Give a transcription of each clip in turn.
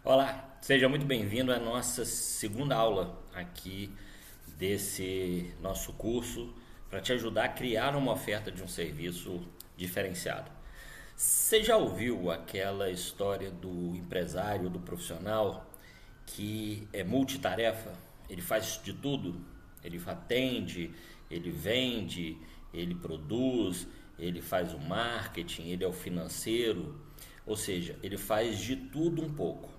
Olá, seja muito bem-vindo à nossa segunda aula aqui desse nosso curso para te ajudar a criar uma oferta de um serviço diferenciado. Você já ouviu aquela história do empresário, do profissional que é multitarefa? Ele faz de tudo, ele atende, ele vende, ele produz, ele faz o marketing, ele é o financeiro, ou seja, ele faz de tudo um pouco,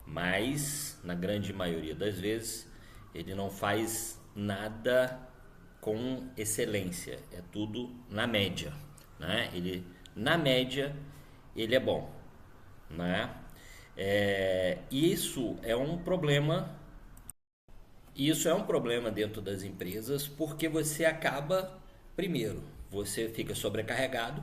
mas na grande maioria das vezes ele não faz nada com excelência, é tudo na média, né? Ele na média ele é bom, né? E isso é um problema dentro das empresas porque você acaba, primeiro, você fica sobrecarregado,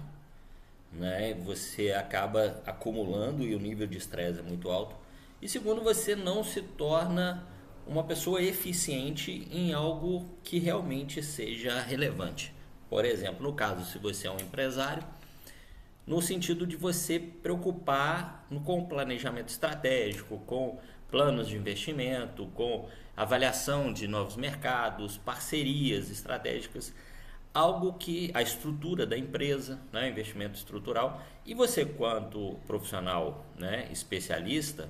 né? Você acaba acumulando e o nível de estresse é muito alto. E segundo, você não se torna uma pessoa eficiente em algo que realmente seja relevante. Por exemplo, no caso, se você é um empresário, no sentido de você preocupar com o planejamento estratégico, com planos de investimento, com avaliação de novos mercados, parcerias estratégicas, algo que a estrutura da empresa, né, investimento estrutural, e você quanto profissional, né, especialista,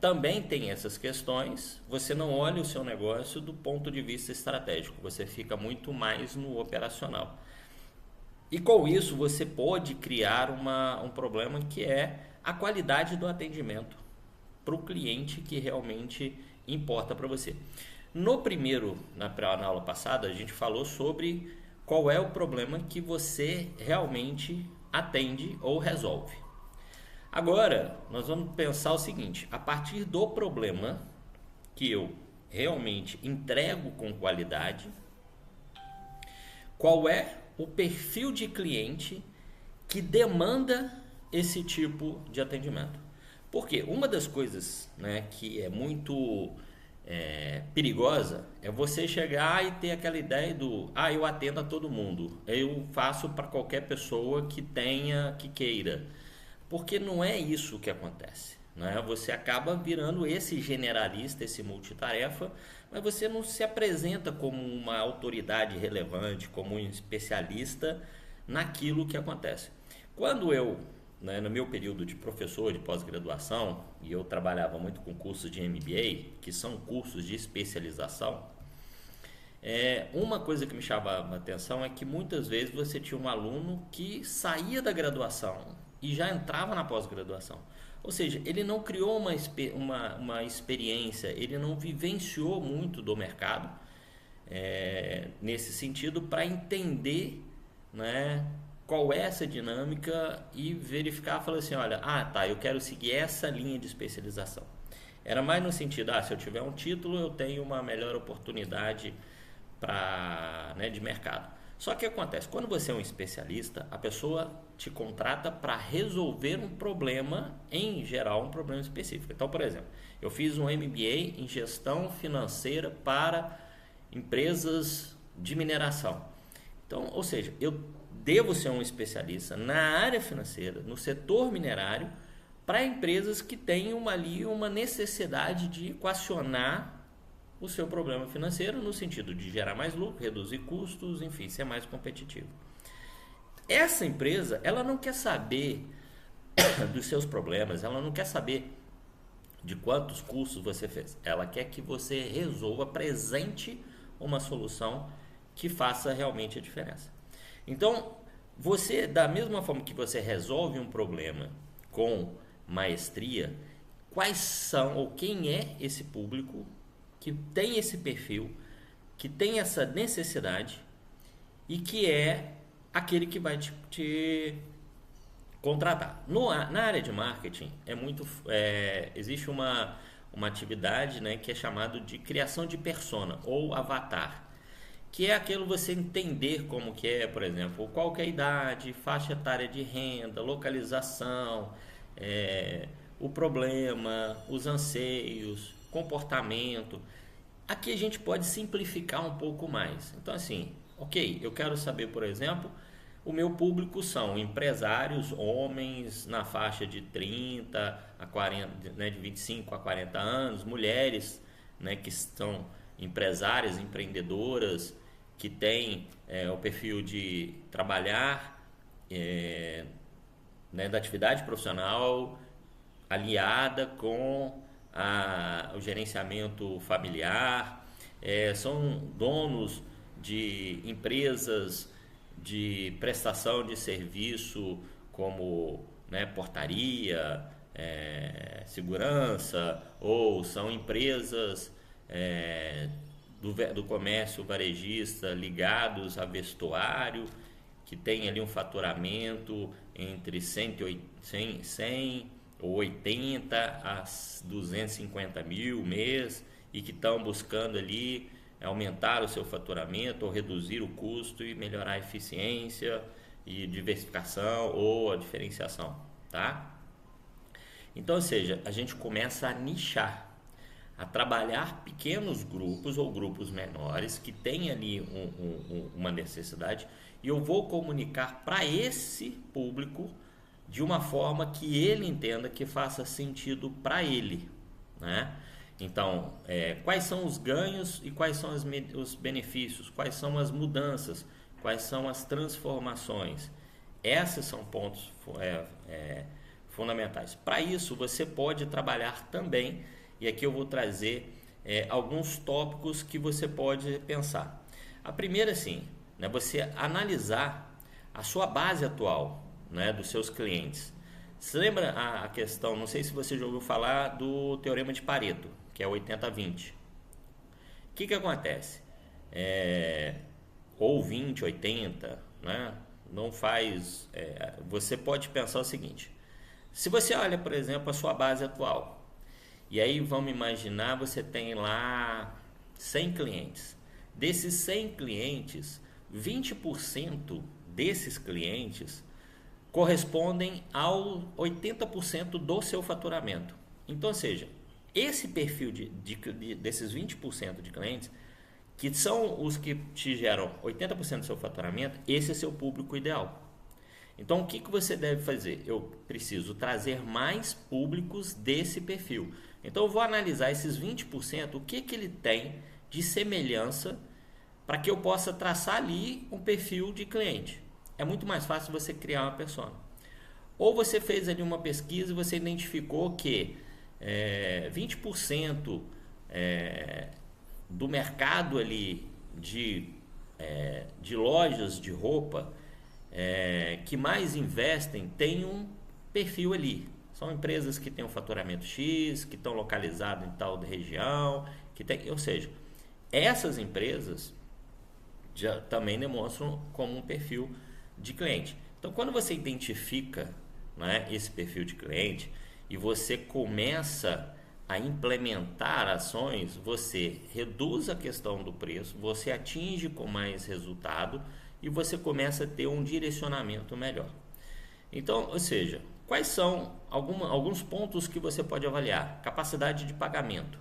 também tem essas questões. Você não olha o seu negócio do ponto de vista estratégico, você fica muito mais no operacional. E com isso você pode criar um problema que é a qualidade do atendimento para o cliente que realmente importa para você. Na aula passada, a gente falou sobre qual é o problema que você realmente atende ou resolve. Agora, nós vamos pensar o seguinte: a partir do problema que eu realmente entrego com qualidade, qual é o perfil de cliente que demanda esse tipo de atendimento? Porque uma das coisas, né, que é muito perigosa é você chegar e ter aquela ideia do eu atendo a todo mundo, eu faço para qualquer pessoa que tenha, que queira. Porque não é isso que acontece, né? Você acaba virando esse generalista, esse multitarefa, mas você não se apresenta como uma autoridade relevante, como um especialista naquilo que acontece. Quando eu, né, no meu período de professor de pós-graduação, e eu trabalhava muito com cursos de MBA, que são cursos de especialização, uma coisa que me chamava a atenção é que muitas vezes você tinha um aluno que saía da graduação e já entrava na pós-graduação. Ou seja, ele não criou uma experiência, ele não vivenciou muito do mercado nesse sentido para entender, né, qual é essa dinâmica e verificar, falar assim, olha, tá, eu quero seguir essa linha de especialização. Era mais no sentido, se eu tiver um título, eu tenho uma melhor oportunidade né, de mercado. Só que acontece, quando você é um especialista, a pessoa te contrata para resolver um problema, em geral, um problema específico. Então, por exemplo, eu fiz um MBA em gestão financeira para empresas de mineração. Então, ou seja, eu devo ser um especialista na área financeira, no setor minerário, para empresas que tenham ali uma necessidade de equacionar o seu problema financeiro no sentido de gerar mais lucro, reduzir custos, enfim, ser mais competitivo. Essa empresa, ela não quer saber dos seus problemas, ela não quer saber de quantos cursos você fez. Ela quer que você resolva, apresente uma solução que faça realmente a diferença. Então, você, da mesma forma que você resolve um problema com maestria, quais são ou quem é esse público que tem esse perfil, que tem essa necessidade e que é aquele que vai te contratar. Na área de marketing existe uma atividade, né, que é chamado de criação de persona ou avatar, que é aquilo você entender como que é, por exemplo, qual que é a idade, faixa etária de renda, localização, o problema, os anseios, comportamento. Aqui a gente pode simplificar um pouco mais. Então, assim, ok, eu quero saber, por exemplo, O meu público são empresários, homens na faixa de 30 a 40, né, de 25 a 40 anos, mulheres, né, que são empresárias, empreendedoras, que têm o perfil de trabalhar, né, da atividade profissional aliada com o gerenciamento familiar, são donos de empresas de prestação de serviço como, né, portaria, segurança, ou são empresas do comércio varejista ligados a vestuário, que tem ali um faturamento entre 100 ou 80 a 250 mil mês, e que estão buscando ali aumentar o seu faturamento ou reduzir o custo e melhorar a eficiência e diversificação ou a diferenciação, tá? Então, ou seja, a gente começa a nichar, a trabalhar pequenos grupos ou grupos menores que têm ali uma necessidade, e eu vou comunicar para esse público de uma forma que ele entenda que faça sentido para ele, né? Então, quais são os ganhos e quais são os benefícios, quais são as mudanças, quais são as transformações. Esses são pontos fundamentais. Para isso, você pode trabalhar também, e aqui eu vou trazer alguns tópicos que você pode pensar. A primeira, sim, né, você analisar a sua base atual, né, dos seus clientes. Você lembra a questão, não sei se você já ouviu falar do Teorema de Pareto, que é 80-20. O que acontece? Ou 20-80, né? Não faz... você pode pensar o seguinte: se você olha, por exemplo, a sua base atual, e aí vamos imaginar, você tem lá 100 clientes. Desses 100 clientes, 20% desses clientes correspondem ao 80% do seu faturamento. Então, ou seja, esse perfil desses 20% de clientes, que são os que te geram 80% do seu faturamento, esse é seu público ideal. Então, o que você deve fazer? Eu preciso trazer mais públicos desse perfil. Então, eu vou analisar esses 20%, o que ele tem de semelhança, para que eu possa traçar ali um perfil de cliente. É muito mais fácil você criar uma persona. Ou você fez ali uma pesquisa e você identificou que 20% do mercado ali de lojas de roupa que mais investem tem um perfil ali. São empresas que têm um faturamento X, que estão localizadas em tal região, ou seja, essas empresas já também demonstram como um perfil de cliente. Então, quando você identifica, né, esse perfil de cliente e você começa a implementar ações, você reduz a questão do preço, você atinge com mais resultado e você começa a ter um direcionamento melhor. Então, ou seja, quais são alguns pontos que você pode avaliar? Capacidade de pagamento,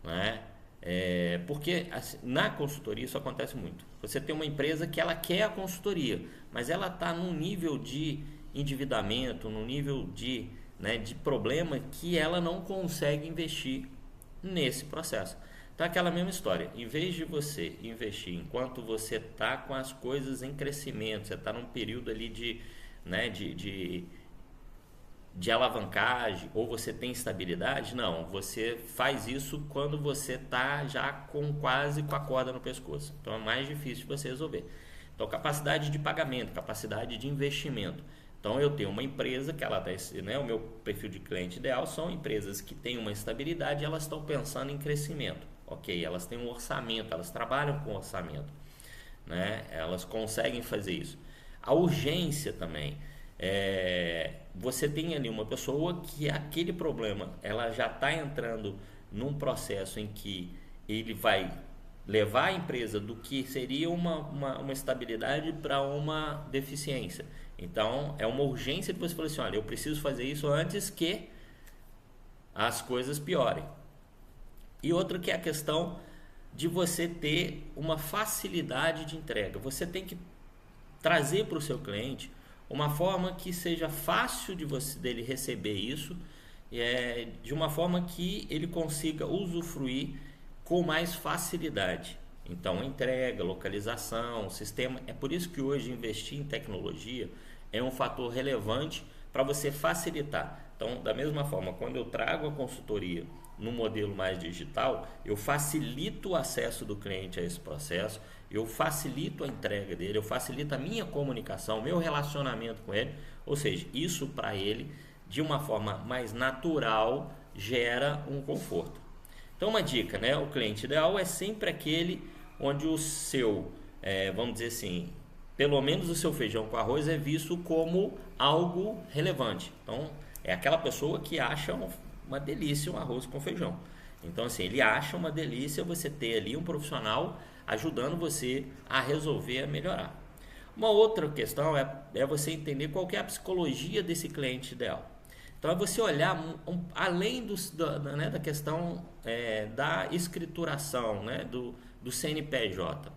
né? Porque assim, na consultoria isso acontece muito. Você tem uma empresa que ela quer a consultoria, mas ela está num nível de endividamento, num nível de problema que ela não consegue investir nesse processo. Então, aquela mesma história, em vez de você investir enquanto você está com as coisas em crescimento, você está num período ali de alavancagem, ou você tem estabilidade, não, você faz isso quando você está já quase com a corda no pescoço. Então é mais difícil de você resolver. Então, capacidade de pagamento, capacidade de investimento. Então, eu tenho uma empresa que ela tá, né, o meu perfil de cliente ideal são empresas que têm uma estabilidade e elas estão pensando em crescimento. Ok, elas têm um orçamento, elas trabalham com orçamento, né? Elas conseguem fazer isso. A urgência também. Você tem ali uma pessoa que aquele problema, ela já está entrando num processo em que ele vai levar a empresa do que seria uma estabilidade para uma deficiência. Então, é uma urgência de você falar assim, olha, eu preciso fazer isso antes que as coisas piorem. E outra que é a questão de você ter uma facilidade de entrega. Você tem que trazer para o seu cliente uma forma que seja fácil dele receber isso, de uma forma que ele consiga usufruir com mais facilidade. Então, entrega, localização, sistema. É por isso que hoje investir em tecnologia é um fator relevante para você facilitar. Então, da mesma forma, quando eu trago a consultoria no modelo mais digital, eu facilito o acesso do cliente a esse processo, eu facilito a entrega dele, eu facilito a minha comunicação, o meu relacionamento com ele, ou seja, isso para ele, de uma forma mais natural, gera um conforto. Então, uma dica, né? O cliente ideal é sempre aquele onde o seu, vamos dizer assim, pelo menos o seu feijão com arroz é visto como algo relevante. Então, é aquela pessoa que acha uma delícia um arroz com feijão. Então, assim, ele acha uma delícia você ter ali um profissional ajudando você a resolver, a melhorar. Uma outra questão é você entender qual que é a psicologia desse cliente ideal. Então, é você olhar além da questão da escrituração, né, do CNPJ.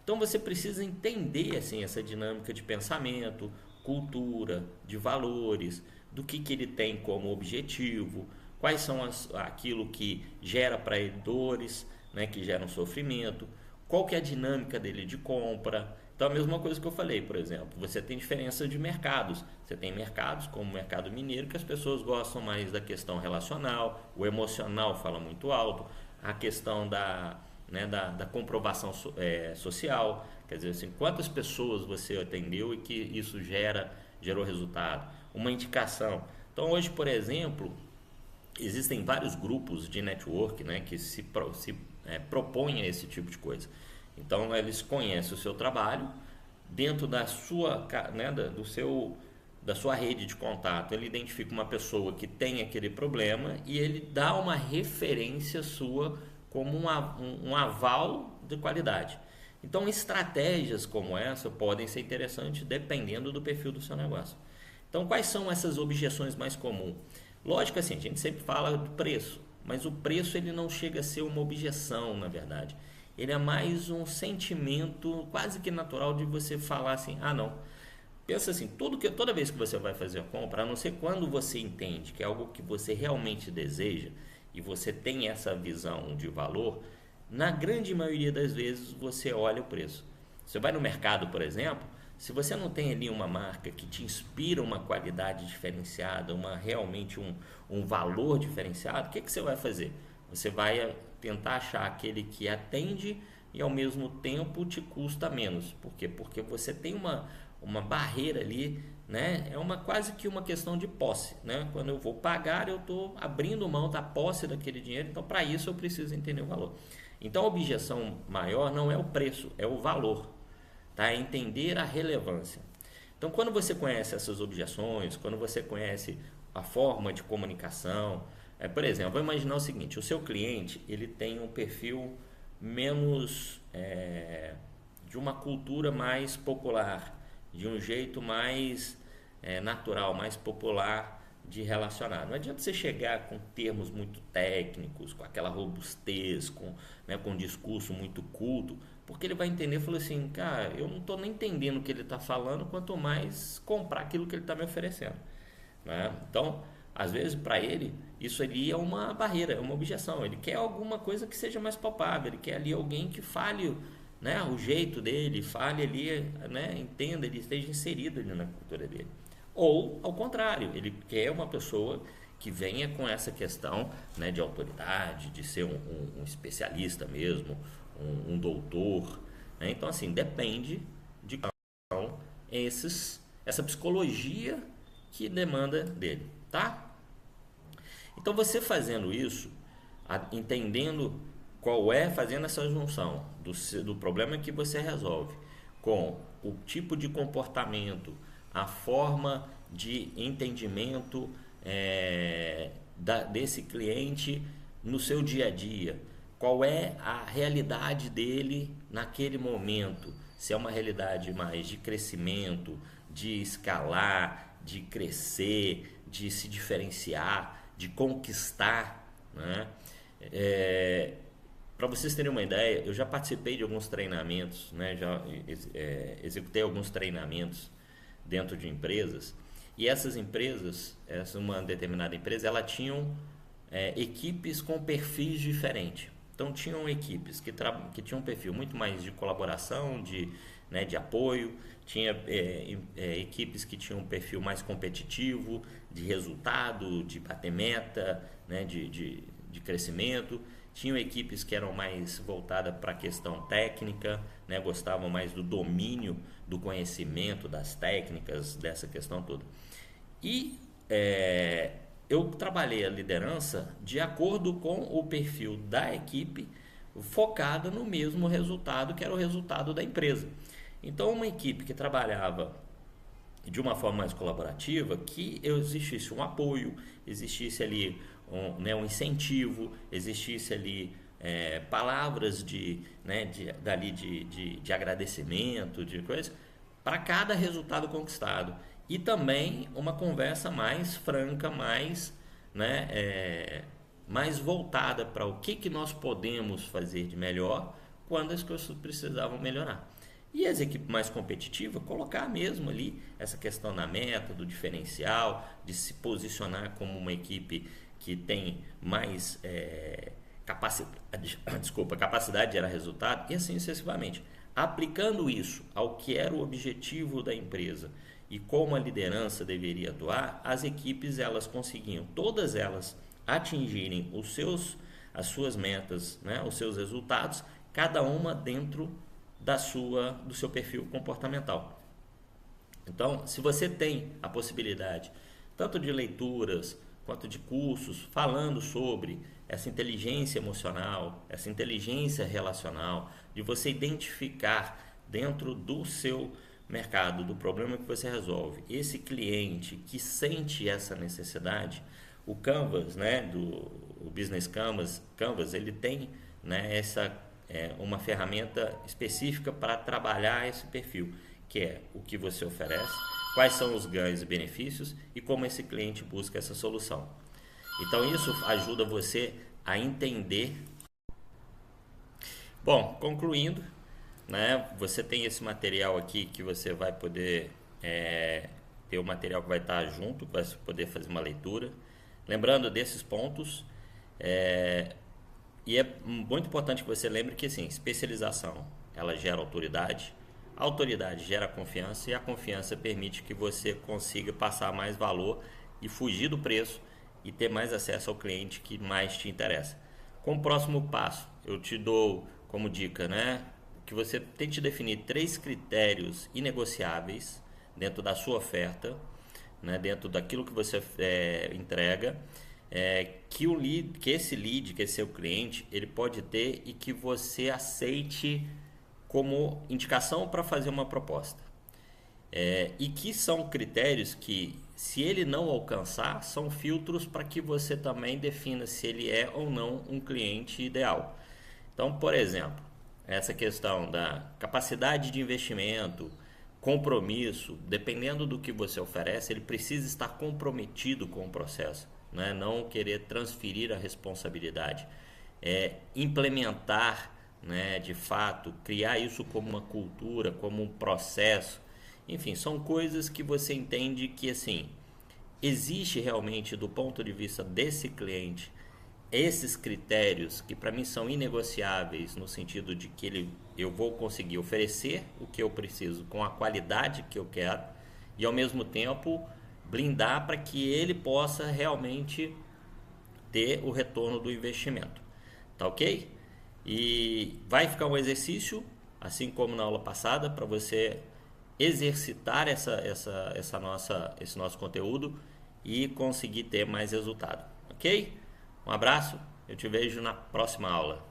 Então, você precisa entender assim, essa dinâmica de pensamento, cultura, de valores, do que ele tem como objetivo, quais são aquilo que gera para ele dores, né, que geram sofrimento, qual que é a dinâmica dele de compra. Então, a mesma coisa que eu falei, por exemplo, você tem diferença de mercados. Você tem mercados como o mercado mineiro, que as pessoas gostam mais da questão relacional, o emocional fala muito alto, a questão da comprovação social, quer dizer assim, quantas pessoas você atendeu e que isso gerou resultado, uma indicação. Então, hoje, por exemplo, existem vários grupos de network, né, que se propõem a esse tipo de coisa. Então, eles conhecem o seu trabalho dentro da sua, né, da sua rede de contato. Ele identifica uma pessoa que tem aquele problema e ele dá uma referência sua como um aval de qualidade. Então, estratégias como essa podem ser interessantes dependendo do perfil do seu negócio. Então, quais são essas objeções mais comuns? Lógico, assim, a gente sempre fala do preço, mas o preço ele não chega a ser uma objeção, na verdade. Ele é mais um sentimento quase que natural de você falar assim, não. Pensa assim, toda vez que você vai fazer a compra, a não ser quando você entende que é algo que você realmente deseja e você tem essa visão de valor, na grande maioria das vezes você olha o preço. Você vai no mercado, por exemplo, se você não tem ali uma marca que te inspira uma qualidade diferenciada, realmente um valor diferenciado, o que você vai fazer? Você vai tentar achar aquele que atende e ao mesmo tempo te custa menos. Por quê? Porque você tem uma barreira ali, né? Quase que uma questão de posse, né? Quando eu vou pagar, eu estou abrindo mão da posse daquele dinheiro, então para isso eu preciso entender o valor. Então a objeção maior não é o preço, é o valor, tá? É entender a relevância. Então quando você conhece essas objeções, quando você conhece a forma de comunicação, por exemplo, vou imaginar o seguinte, o seu cliente ele tem um perfil menos de uma cultura mais popular, de um jeito mais natural, mais popular de relacionar. Não adianta você chegar com termos muito técnicos, com aquela robustez, com um discurso muito culto, porque ele vai entender e falar assim, cara, eu não estou nem entendendo o que ele está falando, quanto mais comprar aquilo que ele está me oferecendo. Né? Então, às vezes, para ele, isso ali é uma barreira, é uma objeção. Ele quer alguma coisa que seja mais palpável, ele quer ali alguém que fale, né, o jeito dele, fale ali, né, entenda, ele esteja inserido ali na cultura dele. Ou, ao contrário, ele quer uma pessoa que venha com essa questão, né, de autoridade, de ser um especialista mesmo, um doutor. Né? Então, assim, depende de qual essa psicologia que demanda dele, tá? Então, você fazendo isso, entendendo fazendo essa junção do problema que você resolve com o tipo de comportamento, a forma de entendimento desse cliente no seu dia a dia, qual é a realidade dele naquele momento, se é uma realidade mais de crescimento, de escalar, de crescer, de se diferenciar, de conquistar, né? para vocês terem uma ideia, eu já participei de alguns treinamentos, né? Já executei alguns treinamentos dentro de empresas, e essas empresas, uma determinada empresa, ela tinham equipes com perfis diferentes. Então tinham equipes que tinham um perfil muito mais de colaboração, né, de apoio, tinha equipes que tinham um perfil mais competitivo, de resultado, de bater meta, né, de crescimento. Tinham equipes que eram mais voltadas para a questão técnica, né, gostavam mais do domínio, do conhecimento das técnicas, dessa questão toda. E eu trabalhei a liderança de acordo com o perfil da equipe, focada no mesmo resultado, que era o resultado da empresa. Então, uma equipe que trabalhava de uma forma mais colaborativa, que existisse um apoio, existisse ali um incentivo, existisse ali palavras de agradecimento, de coisa, para cada resultado conquistado. E também uma conversa mais franca, mais voltada para o que nós podemos fazer de melhor quando as coisas precisavam melhorar. E as equipes mais competitivas, colocar mesmo ali essa questão da meta, do diferencial, de se posicionar como uma equipe que tem mais capacidade de gerar resultado, e assim sucessivamente. Aplicando isso ao que era o objetivo da empresa e como a liderança deveria atuar, as equipes elas conseguiam, todas elas, atingirem as suas metas, né, os seus resultados, cada uma dentro do seu perfil comportamental. Então, se você tem a possibilidade tanto de leituras quanto de cursos falando sobre essa inteligência emocional, essa inteligência relacional, de você identificar dentro do seu mercado, do problema que você resolve, esse cliente que sente essa necessidade, o Canvas, né, o Business Canvas, ele tem, né, uma ferramenta específica para trabalhar esse perfil, que é o que você oferece, quais são os ganhos e benefícios e como esse cliente busca essa solução. Então isso ajuda você a entender. Bom, concluindo, né, você tem esse material aqui que você vai poder ter o material que vai estar junto, vai poder fazer uma leitura. Lembrando desses pontos, e é muito importante que você lembre que assim, especialização ela gera autoridade, a autoridade gera confiança e a confiança permite que você consiga passar mais valor e fugir do preço e ter mais acesso ao cliente que mais te interessa. Como próximo passo, eu te dou como dica, né, que você tente definir 3 critérios inegociáveis dentro da sua oferta, né, dentro daquilo que você entrega, que esse seu cliente, ele pode ter e que você aceite como indicação para fazer uma proposta. E que são critérios que, se ele não alcançar, são filtros para que você também defina se ele é ou não um cliente ideal. Então, por exemplo, essa questão da capacidade de investimento, compromisso, dependendo do que você oferece, ele precisa estar comprometido com o processo, né? Não querer transferir a responsabilidade, implementar, né, de fato, criar isso como uma cultura, como um processo. Enfim, são coisas que você entende que assim, existe realmente do ponto de vista desse cliente esses critérios que para mim são inegociáveis, no sentido de que eu vou conseguir oferecer o que eu preciso com a qualidade que eu quero e ao mesmo tempo blindar para que ele possa realmente ter o retorno do investimento. Tá ok? E vai ficar um exercício, assim como na aula passada, para você exercitar esse nosso conteúdo e conseguir ter mais resultado. Ok? Um abraço, eu te vejo na próxima aula.